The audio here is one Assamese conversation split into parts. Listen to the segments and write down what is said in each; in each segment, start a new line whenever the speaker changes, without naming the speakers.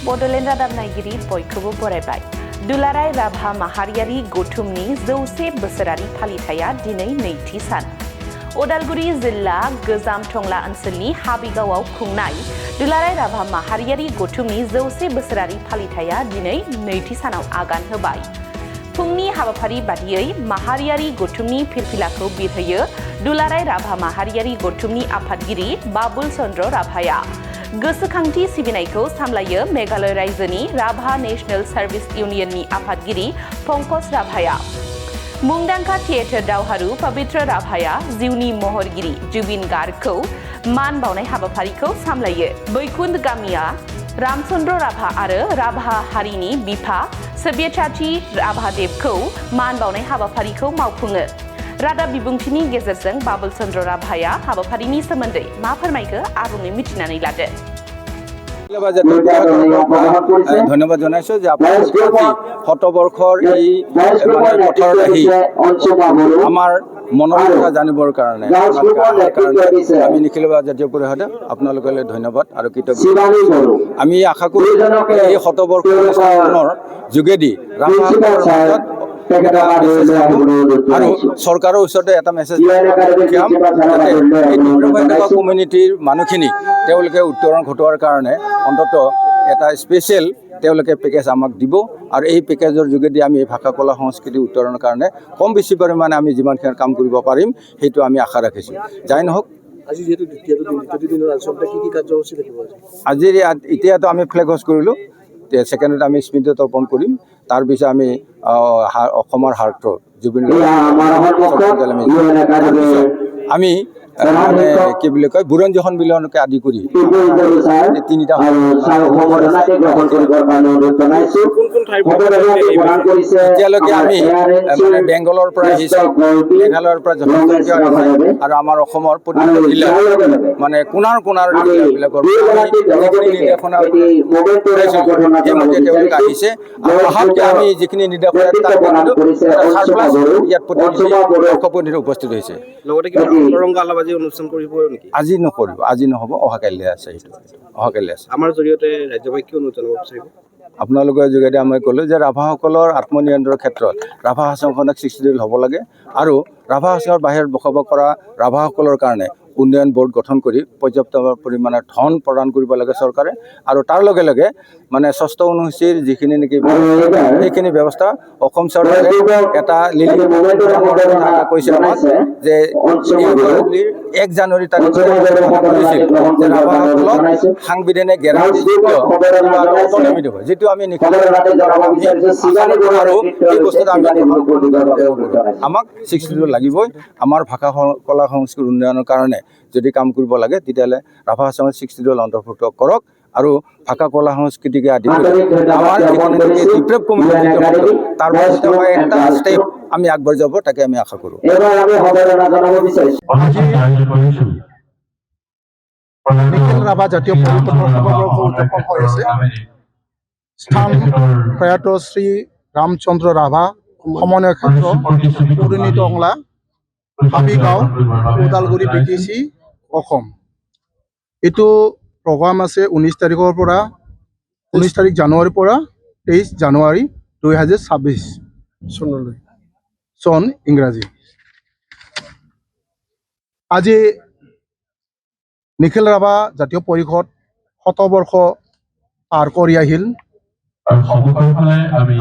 बड'लेण्ड रादाब नायगिरि बयखौबो बरायबाय। दुलाराय राभा माहारियारि गौथुमनि 100 बोसोरारि फालिथाया दिनै नैथि सान। उदालगुरि जिल्ला गोजाम टंला ओनसोलनि हाबिगावआव खुंनाय दुलाराय राभा माहारियारि गौथुमनि 100 बोसोरारि फालिथाया दिनै नैथि सानाव आगान होबाय। फुंनि हाबाफारि बादियै माहारियारि गौथुमनि फिरफिलाखौ बिरहोयो दुलाराय राभा माहारियारि गौथुमनि आफादगिरि बाबुल चन्द्र राभाया। गोसोखांथि सिबिनायखौ सामलायो मेघालय रायजोनि राभा नेशनेल सार्भिस इउनियननि आफादगिरि पंकज राभाया। मुंदांखा थियेटार दावहारु पवित्र राभाया जिउनि महरगिरि जुबिन गार्गखौ मान बावनाय हाबाफारिखौ सामलायो। बैकुन्ठ गामिया रामचन्द्र राभा आरो राभा हारिनि बिफा सब्यसाची राभादेवखौ मान बावनाय हाबाफारिखौ मावफुङो। रादाब बिबुंथिनि गेजेरजों बाबुल चन्द्र राभाया हाबाफारिनि सोमोन्दै मा फोरमायखो आबुङै मिथिनानै लादो।
ধন্যবাদ জানাইছো যে আপোনালোকে আজি শতবৰ্ষৰ এই পথাৰত আহি আমাৰ মনৰ কথা জানিবৰ কাৰণে আমি নিখিল জাতীয় পৰিষদে আপোনালোকলৈ ধন্যবাদ আৰু কৃতজ্ঞ। আমি আশা কৰোঁ এই শতবৰ্ষৰ যোগেদি আৰু চৰকাৰৰ ওচৰতে এটা মেছেজ পঠিয়াম যাতে এই কমিউনিটিৰ মানুহখিনি তেওঁলোকে উত্তৰণ ঘটোৱাৰ কাৰণে অন্তত এটা স্পেচিয়েল তেওঁলোকে পেকেজ আমাক দিব আৰু এই পেকেজৰ যোগেদি আমি এই ভাষা কলা সংস্কৃতি উত্তৰণৰ কাৰণে কম বেছি পৰিমাণে আমি যিমানখিনি কাম কৰিব পাৰিম সেইটো আমি আশা ৰাখিছোঁ। যাই নহওক আজি এতিয়াতো আমি ফ্লেগ হোষ্ট কৰিলোঁ, ছেকেণ্ডত আমি স্মৃতি তৰ্পণ কৰিম, তাৰপিছত আমি অসমৰ হাৰ্ট জুবিন আমি কি বুলি কয় বুৰঞ্জীখন মিলনকে আদি কৰি তিনিটা এতিয়ালৈকে আমি মানে বেংগলৰ পৰা আহিছোঁ, মেঘালয়ৰ পৰা যথেষ্ট আৰু আমাৰ অসমৰ প্ৰতিটো জিলা মানে কোণাৰ জিলাবিলাকৰ নিৰ্দেশনা সেইমতে তেওঁলোকে আহিছে আৰু অহাতকৈ আমি যিখিনি নিৰ্দেশনা ইয়াত প্ৰতিনিধি উপস্থিত হৈছে। আজি নকৰিব, আজি নহ'ব, অহাকাইলৈ আছে। সেইটো অহাকাইলৈ আছে। আমাৰ জৰিয়তে ৰাজ্যবাসীক কিয় জনাব বিচাৰিব? আপোনালোকৰ যোগেদি আমি ক'লোঁ যে ৰাভাসকলৰ আত্মনিয়ন্ত্ৰণৰ ক্ষেত্ৰত ৰাভা হাছংখনক সৃষ্টিশীল হ'ব লাগে আৰু ৰাভা হাছঙৰ বাহিৰত বসবাস কৰা ৰাভাসকলৰ কাৰণে উন্নয়ন বোৰ্ড গঠন কৰি পৰ্যাপ্ত পৰিমাণৰ ধন প্ৰদান কৰিব লাগে চৰকাৰে আৰু তাৰ লগে লগে মানে ষষ্ঠ অনুসূচীৰ যিখিনি নেকি সেইখিনি ব্যৱস্থা অসম চৰকাৰে এটা কৈছে আমাক যে 1 জানুৱাৰী তাৰিখে কৰিছিল যে ৰাভাসকলক সাংবিধানিক গেৰাণ্টি দিব, যিটো আমি আৰু এই বস্তুটো আমি আমাক স্বীকৃতি লাগিবই। আমাৰ ভাষা কলা সংস্কৃতিৰ উন্নয়নৰ কাৰণে যদি কাম কৰিব লাগে তেতিয়াহ'লে ৰাভা হাছঙৰ 60 অন্তৰ্ভুক্ত কৰক আৰু ভাষা কলা সংস্কৃতিকে আদি কৰি আমাৰ তাৰ এটা ষ্টেপ আমি আগবাঢ়ি যাব, তাকে আমি আশা কৰোঁ।
নিখিল ৰাভা জাতীয় পৰিষদৰ সভাপতি উদযাপন হৈ আছে। স্থান প্ৰয়াত শ্ৰী ৰামচন্দ্ৰ ৰাভা সমন্বয় ক্ষেত্ৰ পুৰণি টংলা হাবিগাঁও ওদালগুৰি BTC অসম। এইটো প্ৰগ্ৰাম আছে 19 তাৰিখৰ পৰা 19 তাৰিখ জানুৱাৰীৰ পৰা 23 জানুৱাৰী 2026 চনলৈ চন ইংৰাজী। আজি নিখিল ৰাভা জাতীয় পৰিষদ শতবৰ্ষ পাৰ কৰি আহিল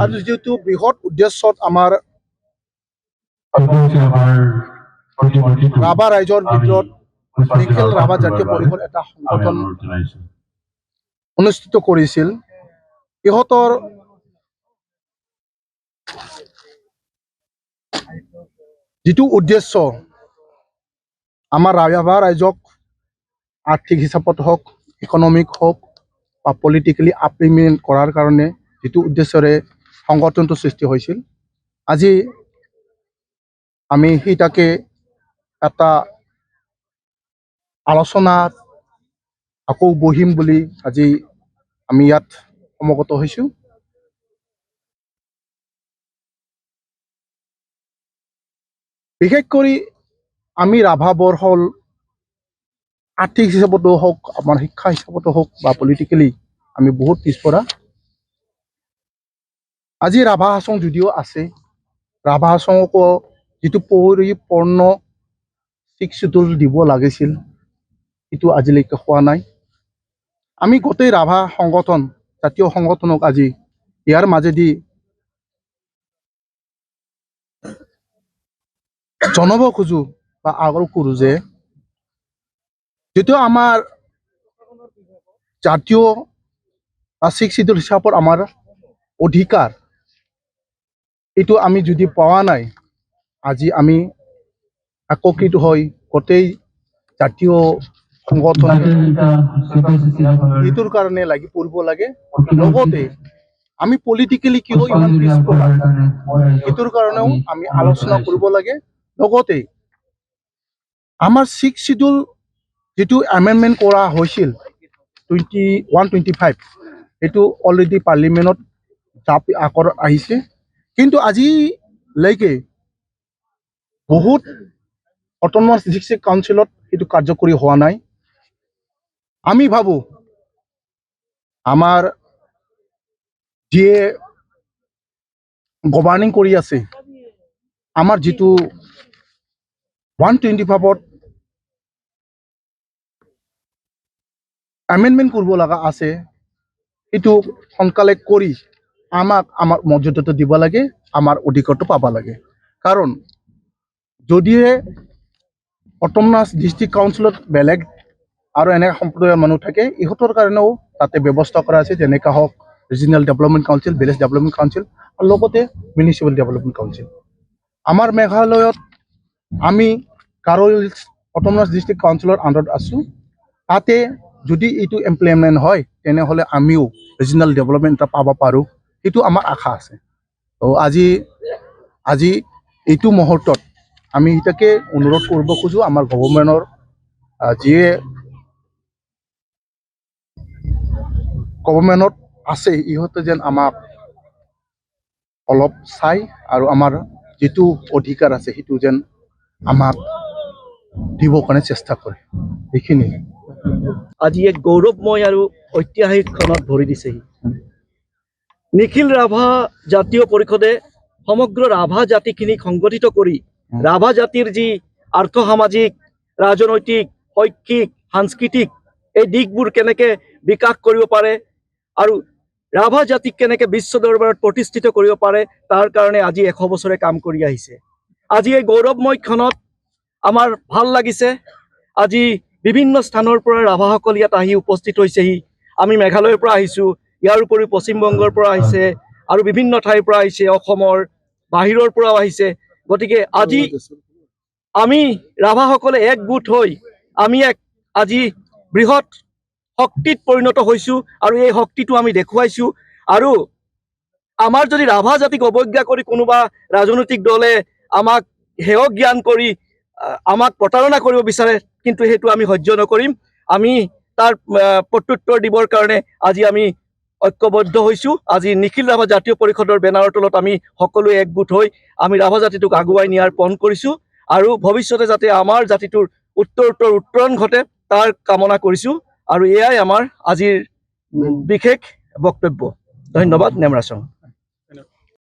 আৰু যিটো বৃহৎ উদ্দেশ্যত আমাৰ ৰাভা ৰাইজৰ ভিতৰত নিখিল ৰাভা জাতীয় পৰিষদ এটা সংগঠন অনুষ্ঠিত কৰিছিল। ইহঁতৰ যিটো উদ্দেশ্য আমাৰ ৰাভা ৰাইজক আৰ্থিক হিচাপত হওক, ইকনমিক হওক বা পলিটিকেলি আপলিফমেণ্ট কৰাৰ কাৰণে যিটো উদ্দেশ্যৰে সংগঠনটো সৃষ্টি হৈছিল, আজি আমি সেইটাকে এটা আলোচনাত আকৌ বহিম বুলি আজি আমি ইয়াত সমবেত হৈছোঁ। বিশেষ কৰি আমি ৰাভাবোৰ হ'ল আৰ্থিক হিচাপতো হওক, আমাৰ শিক্ষা হিচাপতো হওক বা পলিটিকেলি আমি বহুত পিছপৰা আজি ৰাভা হাছং যদিও আছে ৰাভা হাছঙকো যিটো পৰিপূৰ্ণ 6 শিডিউল দিব লাগিছিল সেইটো আজিলৈকে হোৱা নাই আমি গোটেই ৰাভা সংগঠন জাতীয় সংগঠনক আজি ইয়াৰ মাজেদি জনাব খোজো বা আগ্ৰহ কৰোঁ যে যিটো আমাৰ জাতীয় বা 6 শিডিউল হিচাপত আমাৰ অধিকাৰ এইটো আমি যদি পোৱা নাই আজি আমি একত্ৰিত হৈ গোটেই জাতীয় সংগঠন এইটোৰ কাৰণে লাগি পৰিব লাগে লগতে আমি পলিটিকেলি কিয় ইমান পিছপৰা এইটোৰ কাৰণেও আমি আলোচনা কৰিব লাগে লগতে আমাৰ 6 শিডিউল যিটো এমেণ্ডমেণ্ট কৰা হৈছিল 125 এইটো অলৰেডি পাৰ্লিমেণ্টত জাপ আকৰত আহিছে কিন্তু আজিলৈকে বহুত অট'নমাছ ডিষ্ট্ৰিক্ট কাউন্সিলত এইটো কাৰ্যকৰী হোৱা নাই আমি ভাবোঁ আমাৰ যিয়ে গভাৰ্ণিং কৰি আছে আমাৰ যিটো 125ত এমেণ্ডমেণ্ট কৰিব লগা আছে সেইটো সোনকালে কৰি আমাক আমাৰ মৰ্যাদাটো দিব লাগে আমাৰ অধিকাৰটো পাব লাগে কাৰণ যদিহে অট'নমাছ ডিষ্ট্ৰিক্ট কাউন্সিলত বেলেগ আৰু এনে সম্প্ৰদায়ৰ মানুহ থাকে ইহঁতৰ কাৰণেও তাতে ব্যৱস্থা কৰা আছে যেনেকৈ হওক regional development council village development council আৰু লগতে মিউনিচিপেল ডেভেলপমেণ্ট কাউন্সিল আমাৰ মেঘালয়ত আমি গাৰো হিলছ অট'নমাছ ডিষ্ট্ৰিক্ট কাউন্সিলৰ আণ্ডাৰত আছোঁ তাতে যদি এইটো ইমপ্লিমেণ্ট হয় তেনেহ'লে আমিও ৰিজনেল ডেভেলপমেণ্ট এটা পাব পাৰোঁ সেইটো আমাৰ আশা আছে তো আজি এইটো মুহূৰ্তত আমি এটাকে অনুৰোধ কৰিব খোজোঁ আমাৰ গভৰ্ণমেণ্টৰ যিয়ে গভৰ্ণমেণ্টত আছে ইহঁতে যেন আমাক অলপ চাই আৰু আমাৰ যিটো অধিকাৰ আছে সেইটো যেন আমাক দিবৰ কাৰণে চেষ্টা কৰে এইখিনি
আজি এক গৌৰৱময় আৰু ঐতিহাসিক ক্ষণত ভৰি দিছেহি নিখিল ৰাভা জাতীয় পৰিষদে সমগ্ৰ ৰাভা জাতিখিনিক সংগঠিত কৰি ৰাভা জাতিৰ যি আৰ্থ সামাজিক ৰাজনৈতিক শৈক্ষিক সাংস্কৃতিক এই দিশবোৰ কেনেকৈ বিকাশ কৰিব পাৰে আৰু ৰাভা জাতিক কেনেকৈ বিশ্ব দৰবাৰত প্ৰতিষ্ঠিত কৰিব পাৰে তাৰ কাৰণে আজি 100 বছৰে কাম কৰি আহিছে আজি এই গৌৰৱময় ক্ষণত আমাৰ ভাল লাগিছে আজি বিভিন্ন স্থানৰ পৰা ৰাভাসকল ইয়াত আহি উপস্থিত হৈছেহি আমি মেঘালয়ৰ পৰা আহিছোঁ ইয়াৰ উপৰিও পশ্চিমবংগৰ পৰা আহিছে আৰু বিভিন্ন ঠাইৰ পৰা আহিছে অসমৰ বাহিৰৰ পৰাও আহিছে গতিকে আজি আমি ৰাভাসকলে একগোট হৈ আমি আজি বৃহৎ শক্তিত পৰিণত হৈছোঁ আৰু এই শক্তিটো আমি দেখুৱাইছোঁ আৰু আমাৰ যদি ৰাভা জাতিক অৱজ্ঞা কৰি কোনোবা ৰাজনৈতিক দলে আমাক হেয় জ্ঞান কৰি আমাক প্ৰতাৰণা কৰিব বিচাৰে কিন্তু সেইটো আমি সহ্য নকৰিম আমি তাৰ প্ৰত্যুত্তৰ দিবৰ কাৰণে আজি আমি ঐক্যবদ্ধ হৈছোঁ আজি নিখিল ৰাভা জাতীয় পৰিষদৰ বেনাৰৰ তলত আমি সকলোৱে একগোট হৈ আমি ৰাভা জাতিটোক আগুৱাই নিয়াৰ পণ কৰিছোঁ আৰু ভৱিষ্যতে যাতে আমাৰ জাতিটোৰ উত্তৰোত্তৰ উত্তৰণ ঘটে তাৰ কামনা কৰিছোঁ আৰু এয়াই আমাৰ আজিৰ বিশেষ বক্তব্য ধন্যবাদ নেমৰাচং